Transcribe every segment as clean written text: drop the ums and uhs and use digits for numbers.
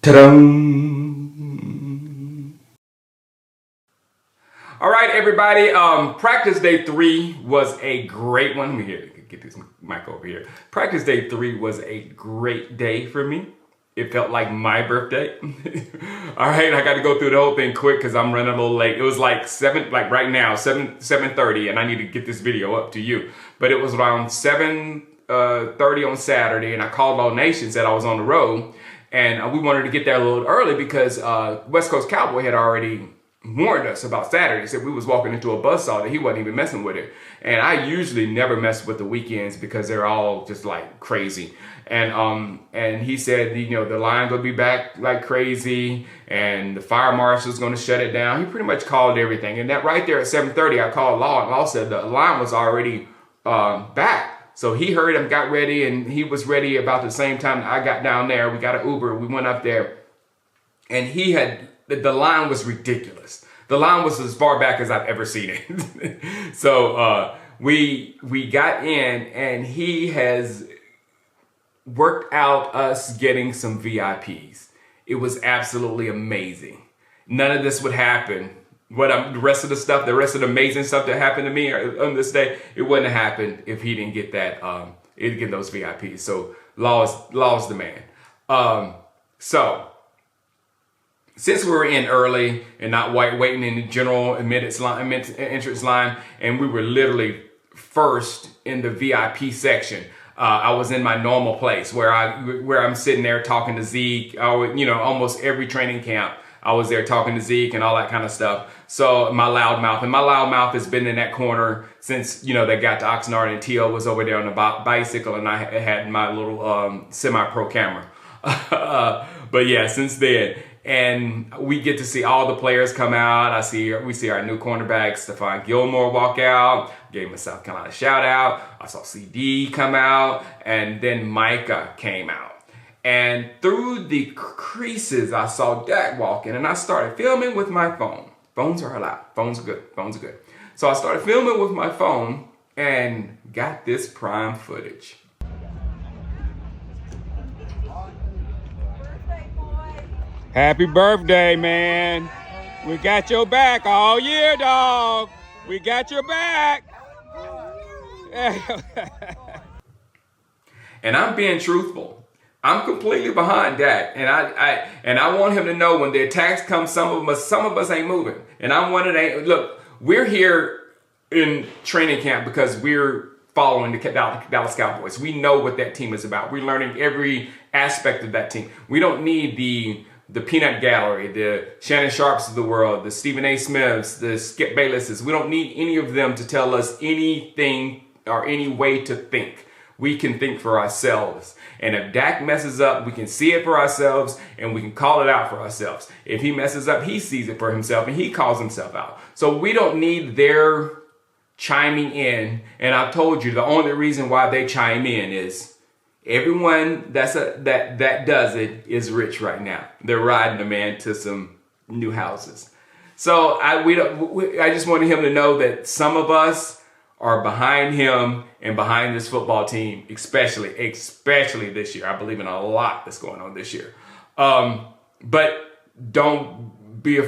Ta-dum. All right, everybody. Practice day 3 was a great one. Let me get this mic over here. Practice day 3 was a great day for me. It felt like my birthday. All right, I got to go through the whole thing quick because I'm running a little late. It was like right now, 7:30, and I need to get this video up to you. But it was around 7:30 on Saturday, and I called All Nation, said I was on the road, and we wanted to get there a little early because West Coast Cowboy had already warned us about Saturday. He said we was walking into a buzzsaw that he wasn't even messing with it. And I usually never mess with the weekends because they're all just like crazy. And he said, you know, the line will be back like crazy and the fire marshal's going to shut it down. He pretty much called everything. And that right there at 7:30, I called Law, and Law said the line was already back. So he heard him, got ready, and he was ready about the same time I got down there. We got an Uber, we went up there, and he had, the line was ridiculous. The line was as far back as I've ever seen it. So we got in, and he has worked out us getting some VIPs. It was absolutely amazing. None of this would happen. The rest of the amazing stuff that happened to me on this day, it wouldn't have happened if he didn't get that, get those VIPs. So Law's the man. So since we were in early and not waiting in the general entrance line, and we were literally first in the VIP section, I was in my normal place where I'm sitting there talking to Zeke. Almost every training camp, I was there talking to Zeke and all that kind of stuff. So my loudmouth has been in that corner since, they got to Oxnard, and T.O. was over there on the bicycle, and I had my little semi-pro camera. But yeah, since then. And we get to see all the players come out. We see our new cornerback, Stephon Gilmore, walk out. Gave him a South Carolina shout out. I saw CD come out, and then Micah came out. And through the creases, I saw Dak walking, and I started filming with my phone. Phones are allowed. Phones are good. So I started filming with my phone and got this prime footage. Happy birthday, man. We got your back all year, dog. We got your back. And I'm being truthful. I'm completely behind Dak. And I want him to know when the attacks come, some of us ain't moving. And I'm one of them. Look, we're here in training camp because we're following the Dallas Cowboys. We know what that team is about. We're learning every aspect of that team. We don't need the peanut gallery, the Shannon Sharps of the world, the Stephen A. Smiths, the Skip Baylesses. We don't need any of them to tell us anything or any way to think. We can think for ourselves. And if Dak messes up, we can see it for ourselves and we can call it out for ourselves. If he messes up, he sees it for himself and he calls himself out. So we don't need their chiming in. And I've told you the only reason why they chime in is everyone that does it is rich right now. They're riding a man to some new houses. So I just wanted him to know that some of us are behind him and behind this football team, especially this year. I believe in a lot that's going on this year. But don't be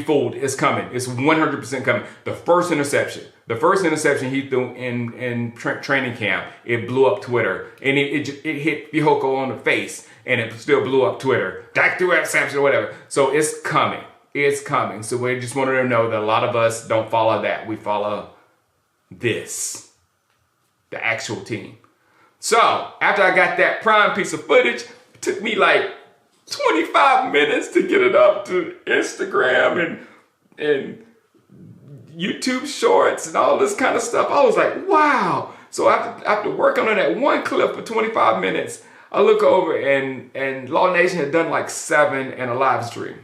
fooled. It's coming. It's 100% coming. The first interception he threw in training camp, it blew up Twitter, and it hit Fihoko on the face, and it still blew up Twitter. Dak threw interception or whatever. So it's coming. It's coming. So we just wanted to know that a lot of us don't follow that. We follow this, the actual team. So after I got that prime piece of footage, it took me like 25 minutes to get it up to Instagram and YouTube shorts and all this kind of stuff. I was like, wow. So after working on that one clip for 25 minutes, I look over and Law Nation had done like 7 and a live stream.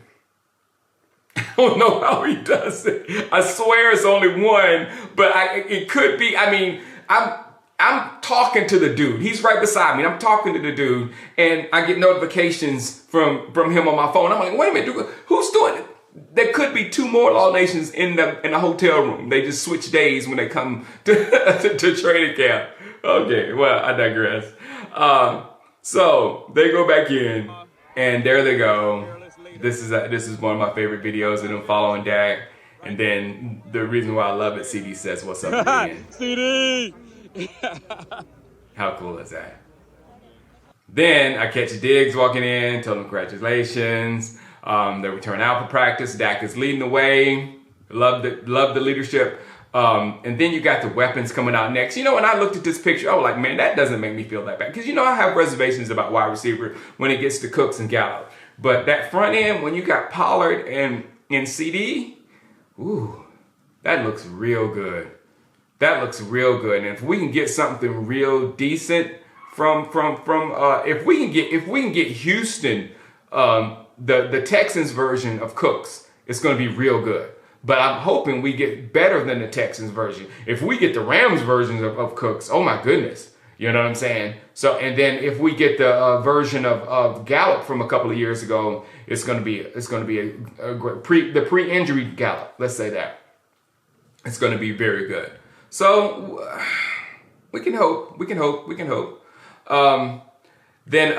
I don't know how he does it. I swear it's only 1, but it could be. I mean, I'm talking to the dude. He's right beside me. I'm talking to the dude, and I get notifications from him on my phone. I'm like, wait a minute, who's doing it? There could be 2 more Law Nations in the hotel room. They just switch days when they come to training camp. Okay, well, I digress. So they go back in, And there they go. This is one of my favorite videos of them following Dak. And then the reason why I love it, CD says, "What's up again?" CD. How cool is that? Then I catch Diggs walking in, tell them congratulations. They return out for practice. Dak is leading the way. Love the leadership. And then you got the weapons coming out next. You know, when I looked at this picture, I was like, man, that doesn't make me feel that bad. Because, you know, I have reservations about wide receiver when it gets to Cooks and Gallup. But that front end, when you got Pollard and CD, ooh, that looks real good. That looks real good. And if we can get something real decent from if we can get Houston, the Texans version of Cooks, it's going to be real good. But I'm hoping we get better than the Texans version. If we get the Rams version of Cooks, oh my goodness. You know what I'm saying? So, and then if we get the version of Gallup from a couple of years ago, it's going to be a great the pre-injury Gallup. Let's say that. It's going to be very good. So we can hope. Then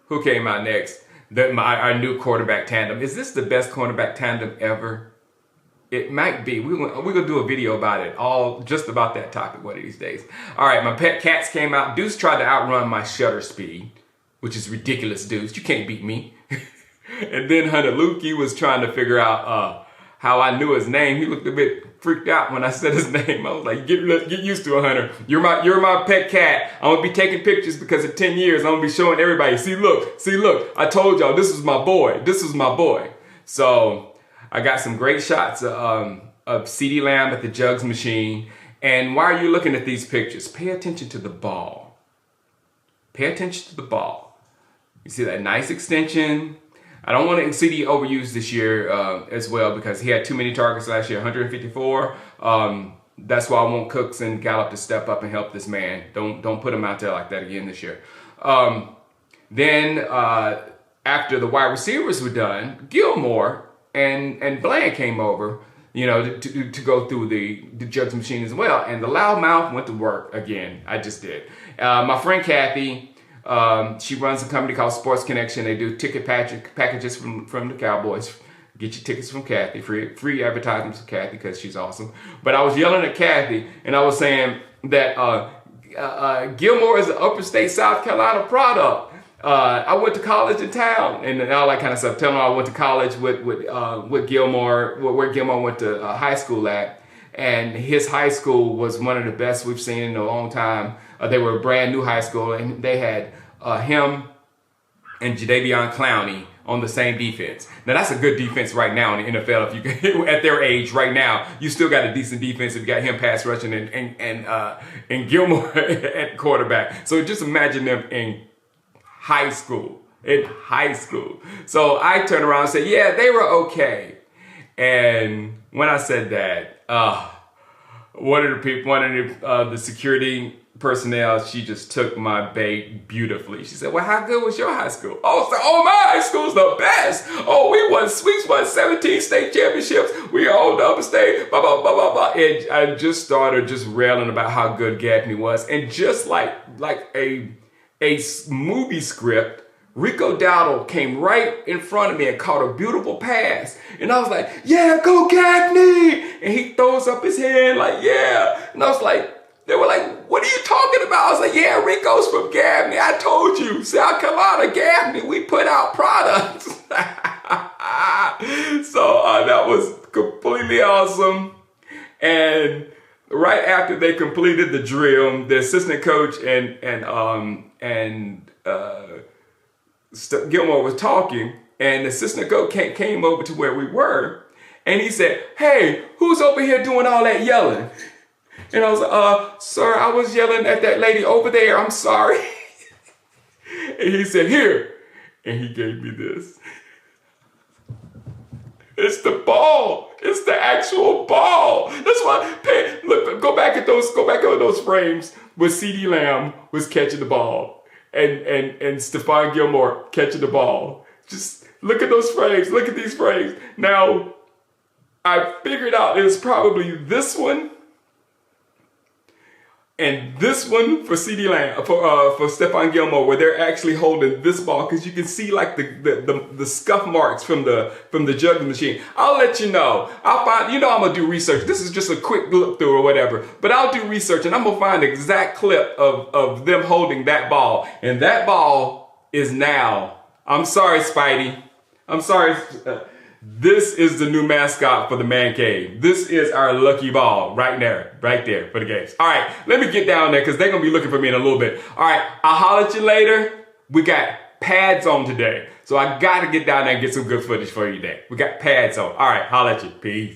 who came out next? Our new quarterback tandem. Is this the best quarterback tandem ever? It might be. We're gonna do a video about it, all just about that topic one of these days. All right, my pet cats came out. Deuce tried to outrun my shutter speed, which is ridiculous, Deuce. You can't beat me. And then Hunter Lukey was trying to figure out how I knew his name. He looked a bit freaked out when I said his name. I was like, get used to it, Hunter. You're my pet cat. I'm gonna be taking pictures because in 10 years I'm gonna be showing everybody. See, look. I told y'all this was my boy. So I got some great shots of CeeDee Lamb at the jugs machine. And why are you looking at these pictures? Pay attention to the ball. You see that nice extension. I don't want to CD overused this year as well because he had too many targets last year, 154. That's why I want Cooks and Gallup to step up and help this man. Don't put him out there like that again this year. Then after the wide receivers were done, Gilmore and Bland came over, you know, to go through the jugs machine as well. And the loudmouth went to work again. I just did. My friend Kathy, she runs a company called Sports Connection. They do ticket packages from the Cowboys. Get your tickets from Kathy, free advertisements from Kathy because she's awesome. But I was yelling at Kathy and I was saying that Gilmore is an upper state South Carolina product. I went to college in town and all that kind of stuff. Telling her I went to college with Gilmore, where Gilmore went to high school at. And his high school was one of the best we've seen in a long time. They were a brand new high school and they had him and Jadeveon Clowney on the same defense. Now that's a good defense right now in the NFL. If you can, at their age right now, you still got a decent defense if you got him pass rushing and Gilmore at quarterback. So just imagine them in high school. So I turned around and said, yeah, they were okay. And when I said that, one of the security personnel, she just took my bait beautifully. She said, well, how good was your high school? Oh, my high school's the best. Oh, we won 17 state championships. We owned the upper state, blah, blah, blah, blah, blah. And I just started just railing about how good Gaffney was. And just like a movie script, Rico Dowdle came right in front of me and caught a beautiful pass. And I was like, yeah, go Gaffney. And he throws up his hand like, yeah. And I was like, they were like, what are you talking about? I was like, yeah, Rico's from Gaffney. I told you, South Carolina, Gaffney, we put out products. So that was completely awesome. And right after they completed the drill, the assistant coach and Gilmore was talking, and the assistant coach came over to where we were, and he said, hey, who's over here doing all that yelling? And I was like, sir, I was yelling at that lady over there. I'm sorry. And he said, here. And he gave me this. It's the ball. It's the actual ball. That's why, look, go back at those frames where CeeDee Lamb was catching the ball and Stephon Gilmore catching the ball. Just look at those frames. Look at these frames. Now, I figured out it's probably this one And this one for CD Lamb, for Stephon Gilmore, where they're actually holding this ball, because you can see like the scuff marks from the juggling machine. I'll let you know. I'll find, I'm gonna do research. This is just a quick look through or whatever, but I'll do research and I'm gonna find the exact clip of them holding that ball. And that ball is now, I'm sorry, Spidey. I'm sorry. This is the new mascot for the man cave. This is our lucky ball right there for the games. All right, let me get down there because they're going to be looking for me in a little bit. All right, I'll holler at you later. We got pads on today. So I got to get down there and get some good footage for you today. We got pads on. All right, holler at you. Peace.